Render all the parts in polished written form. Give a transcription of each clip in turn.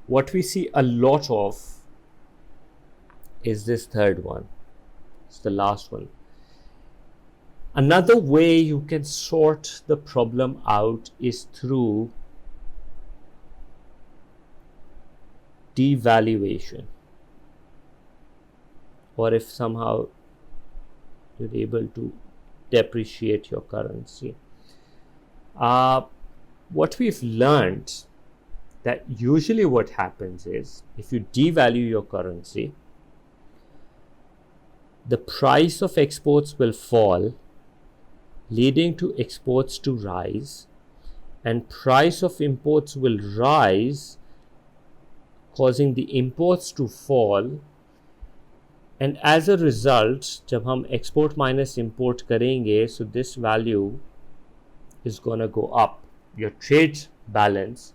what we see a lot of is this third one. It's the last one. Another way you can sort the problem out is through devaluation, or if somehow you're able to depreciate your currency. What we've learned that usually what happens is if you devalue your currency, the price of exports will fall, leading to exports to rise, and price of imports will rise, causing the imports to fall. And as a result, जब हम export minus import करेंगे, so this value is going to go up. Your trade balance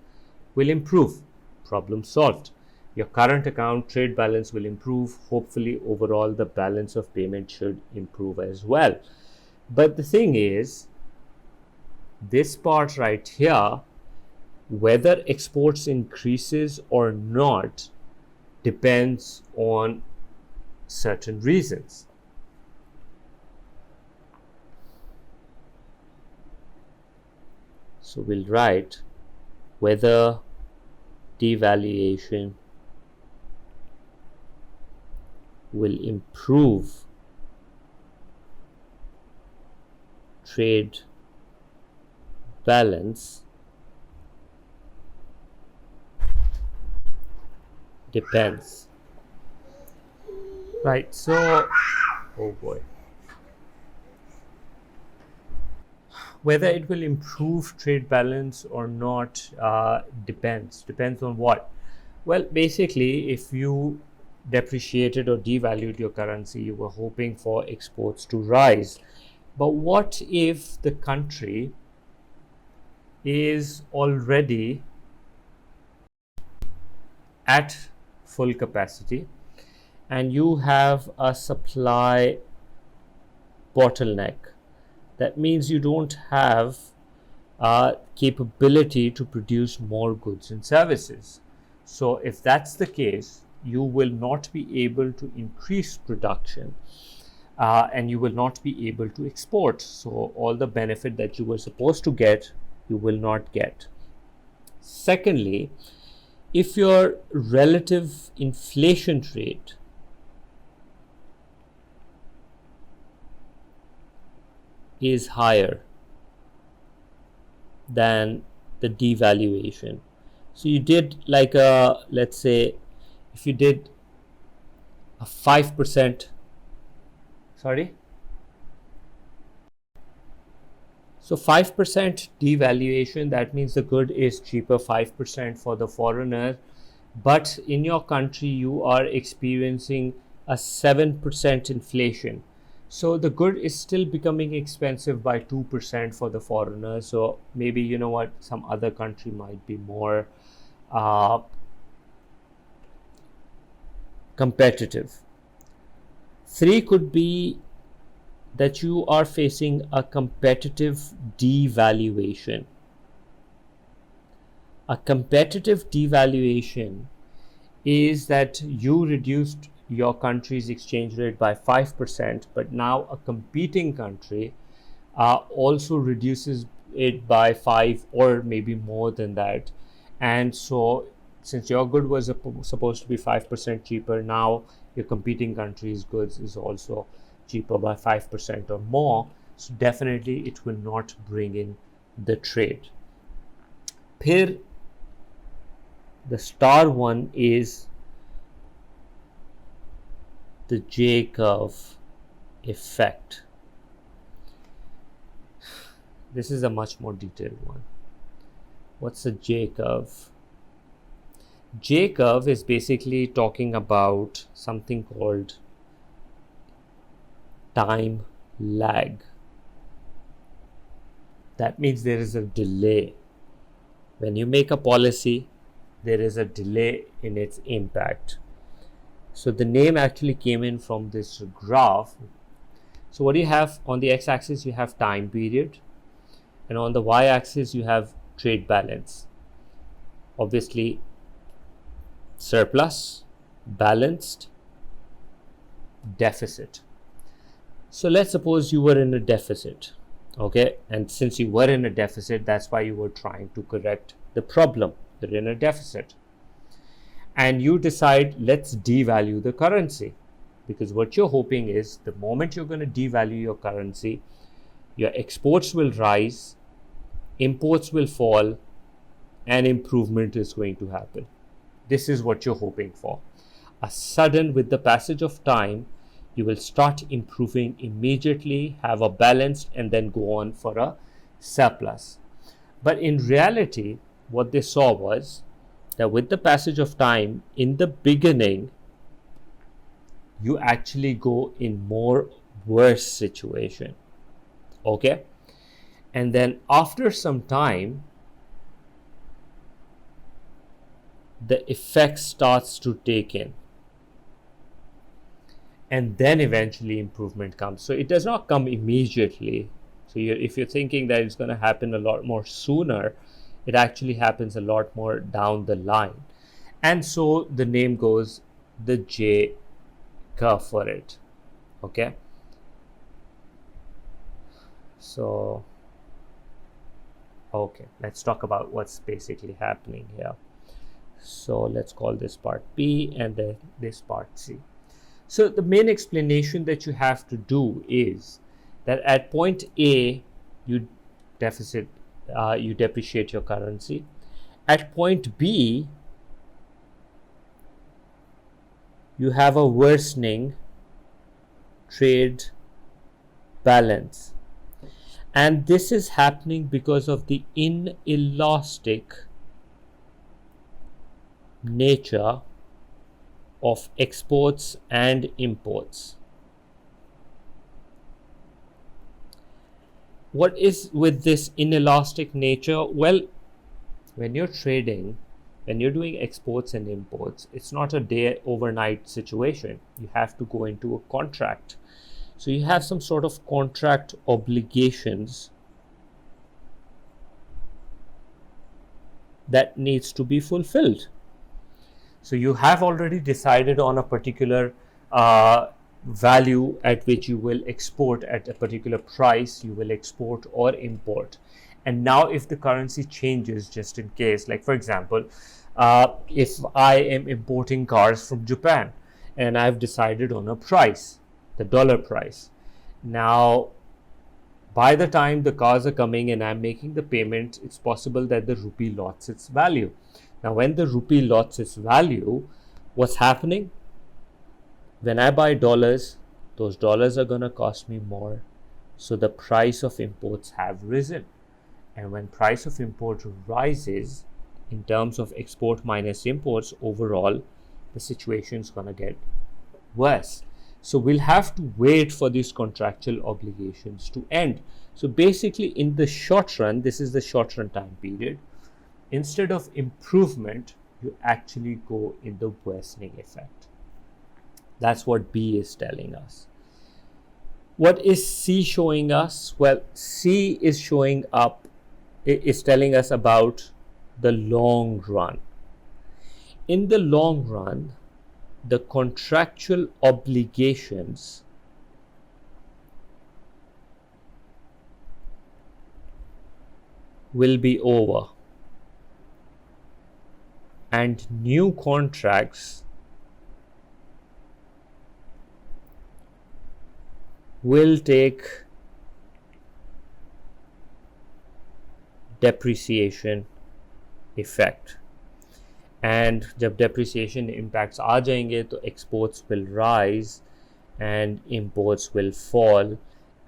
will improve. Problem solved. Your current account trade balance will improve. Hopefully, overall, the balance of payment should improve as well. But the thing is, this part right here, whether exports increases or not, depends on certain reasons. So we'll write whether devaluation will improve trade balance depends. Right, so, oh boy. Whether it will improve trade balance or not depends. Depends on what? Well, basically, if you depreciated or devalued your currency, you were hoping for exports to rise. But what if the country is already at full capacity and you have a supply bottleneck? That means you don't have capability to produce more goods and services. So if that's the case, you will not be able to increase production and you will not be able to export. So all the benefit that you were supposed to get, you will not get. Secondly, if your relative inflation rate is higher than the devaluation, so you did like a, let's say, if you did a 5%, so 5% devaluation, that means the good is cheaper 5% for the foreigner, but in your country you are experiencing a 7% inflation. So the good is still becoming expensive by 2% for the foreigner. So maybe, you know what, some other country might be more competitive. 3 could be that you are facing a competitive devaluation. A competitive devaluation is that you reduced your country's exchange rate by 5%, but now a competing country also reduces it by 5 or maybe more than that. And so since your good was supposed to be 5% cheaper, now your competing country's goods is also cheaper by 5% or more. So definitely it will not bring in the trade. Here, the star one is the J curve effect. This is a much more detailed one. What's the J curve? J curve is basically talking about something called time lag. That means there is a delay. When you make a policy, there is a delay in its impact. So the name actually came in from this graph. So what do you have on the x-axis? You have time period, and on the y-axis you have trade balance. Obviously surplus, balanced, deficit. So let's suppose you were in a deficit, okay? And since you were in a deficit, that's why you were trying to correct the problem. You're in a deficit. And you decide, let's devalue the currency. Because what you're hoping is the moment you're going to devalue your currency, your exports will rise, imports will fall, and improvement is going to happen. This is what you're hoping for. With the passage of time, you will start improving immediately, have a balance, and then go on for a surplus. But in reality, what they saw was that with the passage of time, in the beginning, you actually go in more worse situation, okay? And then after some time, the effect starts to take in, and then eventually improvement comes. So it does not come immediately. So if you're thinking that it's going to happen a lot more sooner, it actually happens a lot more down the line. And so the name goes the J curve for it, okay? So okay, let's talk about what's basically happening here. So let's call this part P and then this part C. So the main explanation that you have to do is that at point A, you depreciate your currency. At point B, you have a worsening trade balance. And this is happening because of the inelastic nature of exports and imports. What is with this inelastic nature? Well, when you're trading, when you're doing exports and imports, it's not a day overnight situation. You have to go into a contract. So you have some sort of contract obligations that needs to be fulfilled. So you have already decided on a particular value at which you will export at a particular price, you will export or import. And now if the currency changes, just in case, like for example, if I am importing cars from Japan and I've decided on a price, the dollar price. Now, by the time the cars are coming and I'm making the payment, it's possible that the rupee lost its value. Now, when the rupee lost its value, what's happening? When I buy dollars, those dollars are going to cost me more. So the price of imports have risen. And when price of import rises, in terms of export minus imports, overall, the situation is going to get worse. So we'll have to wait for these contractual obligations to end. So basically, in the short run, this is the short run time period. Instead of improvement, you actually go in the worsening effect. That's what B is telling us. What is C showing us? Well, C is showing up, is telling us about the long run. In the long run, the contractual obligations will be over, and new contracts will take depreciation effect. And जब depreciation impacts आ जाएंगे तो exports will rise and imports will fall,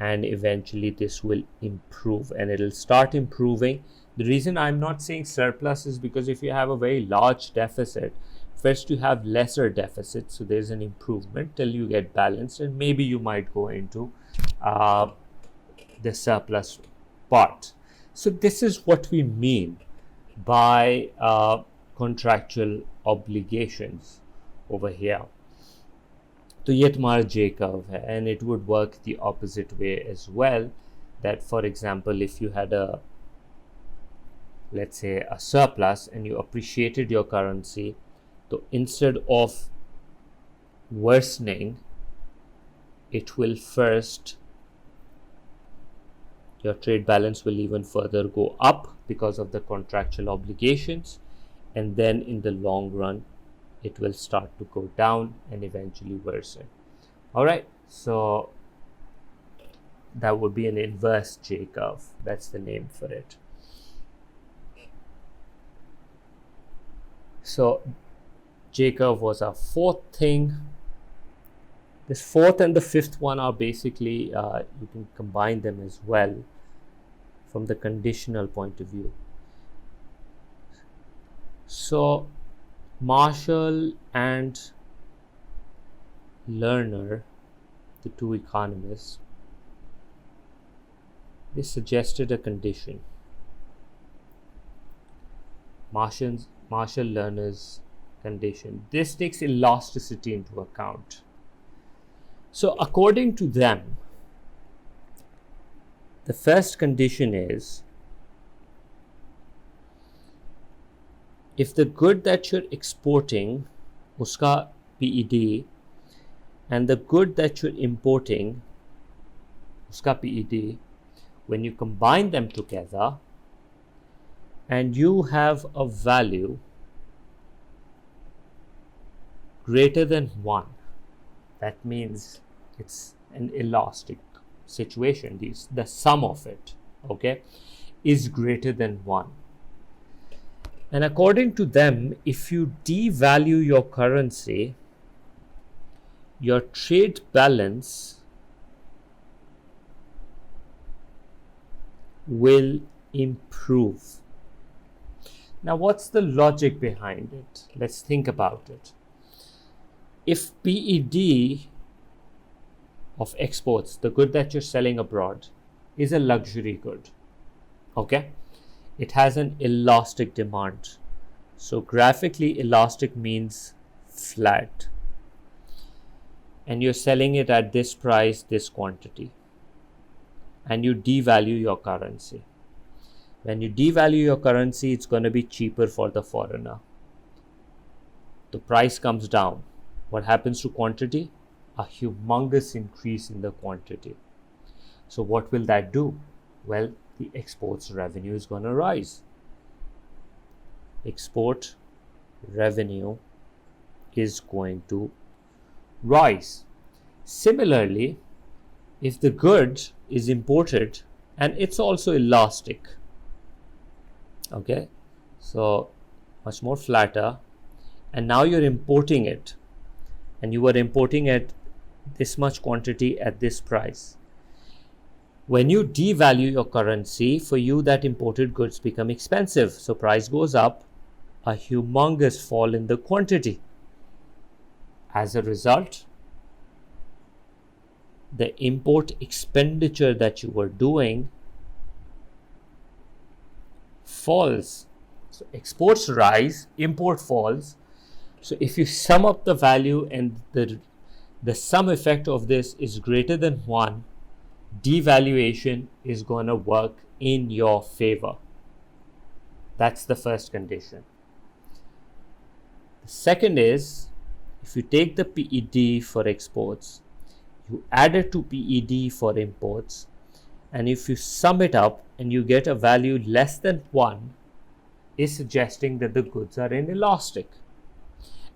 and eventually this will improve and it will start improving. The reason I'm not saying surplus is because if you have a very large deficit, first you have lesser deficit, so there's an improvement till you get balanced, and maybe you might go into the surplus part. So this is what we mean by contractual obligations over here. तो ये तुम्हारा J curve है, and it would work the opposite way as well. That for example, if you had a, let's say, a surplus and you appreciated your currency, So instead of worsening, it will first, your trade balance will even further go up because of the contractual obligations, and then in the long run it will start to go down and eventually worsen. All right, so that would be an inverse J curve. That's the name for it. So J curve was our fourth thing. This fourth and the fifth one are basically, you can combine them as well from the conditional point of view. So Marshall and Lerner, the two economists, they suggested a condition. Marshall Lerner's condition. This takes elasticity into account. So according to them, the first condition is, if the good that you're exporting, uska PED, and the good that you're importing, uska PED, when you combine them together and you have a value greater than 1, that means it's an elastic situation. The sum of it, okay, is greater than 1. And according to them, if you devalue your currency, your trade balance will improve. Now, what's the logic behind it? Let's think about it. If PED of exports, the good that you're selling abroad, is a luxury good, okay, it has an elastic demand. So graphically, elastic means flat, and you're selling it at this price, this quantity, and you devalue your currency. When you devalue your currency, it's going to be cheaper for the foreigner. The price comes down. What happens to quantity? A humongous increase in the quantity. So what will that do? Well, the exports revenue is going to rise. Export revenue is going to rise. Similarly, if the good is imported and it's also elastic, okay, so much more flatter, and now you're importing it, and you were importing at this much quantity at this price. When you devalue your currency, for you that imported goods become expensive, so price goes up, a humongous fall in the quantity. As a result, the import expenditure that you were doing falls. So exports rise, import falls. So if you sum up the value and the sum effect of this is greater than 1, devaluation is going to work in your favor. That's the first condition. The second is, if you take the PED for exports, you add it to PED for imports, and if you sum it up and you get a value less than 1, is suggesting that the goods are inelastic.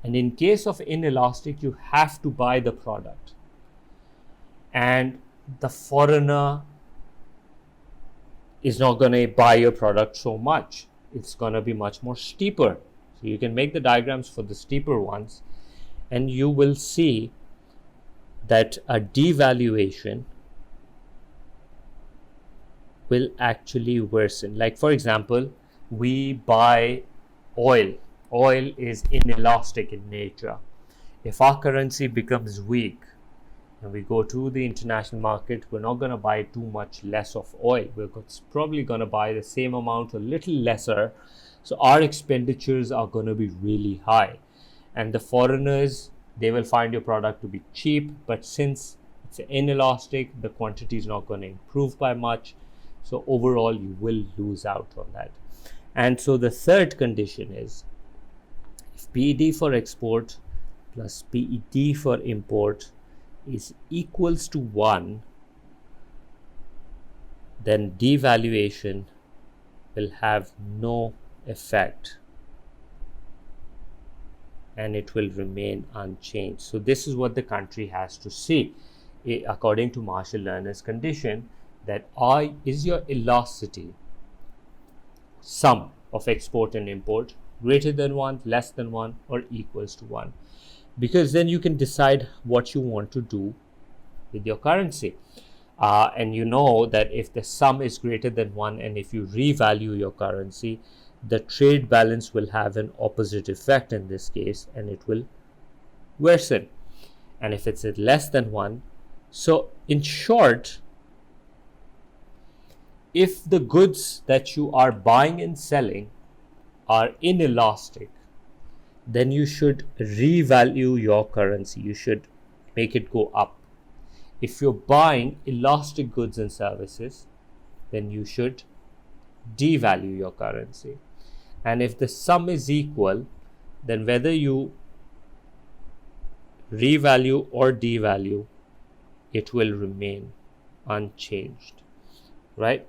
And in case of inelastic, you have to buy the product. And the foreigner is not going to buy your product so much. It's going to be much more steeper. So you can make the diagrams for the steeper ones, and you will see that a devaluation will actually worsen. Like, for example, we buy oil. Oil is inelastic in nature. If our currency becomes weak and we go to the international market, we're not going to buy too much less of oil. We're probably going to buy the same amount, a little lesser. So our expenditures are going to be really high. And the foreigners, they will find your product to be cheap, but since it's inelastic, the quantity is not going to improve by much. So overall, you will lose out on that. And so the third condition is, If PED for export plus PED for import is equals to 1, then devaluation will have no effect and it will remain unchanged. So this is what the country has to see according to Marshall Lerner's condition, that I is your elasticity sum of export and import greater than 1, less than 1, or equals to 1, because then you can decide what you want to do with your currency. And you know that if the sum is greater than 1 and if you revalue your currency, the trade balance will have an opposite effect in this case and it will worsen. And if it's less than 1, so in short, if the goods that you are buying and selling are inelastic, then you should revalue your currency. You should make it go up. If you're buying elastic goods and services, then you should devalue your currency. And if the sum is equal, then whether you revalue or devalue, it will remain unchanged, right?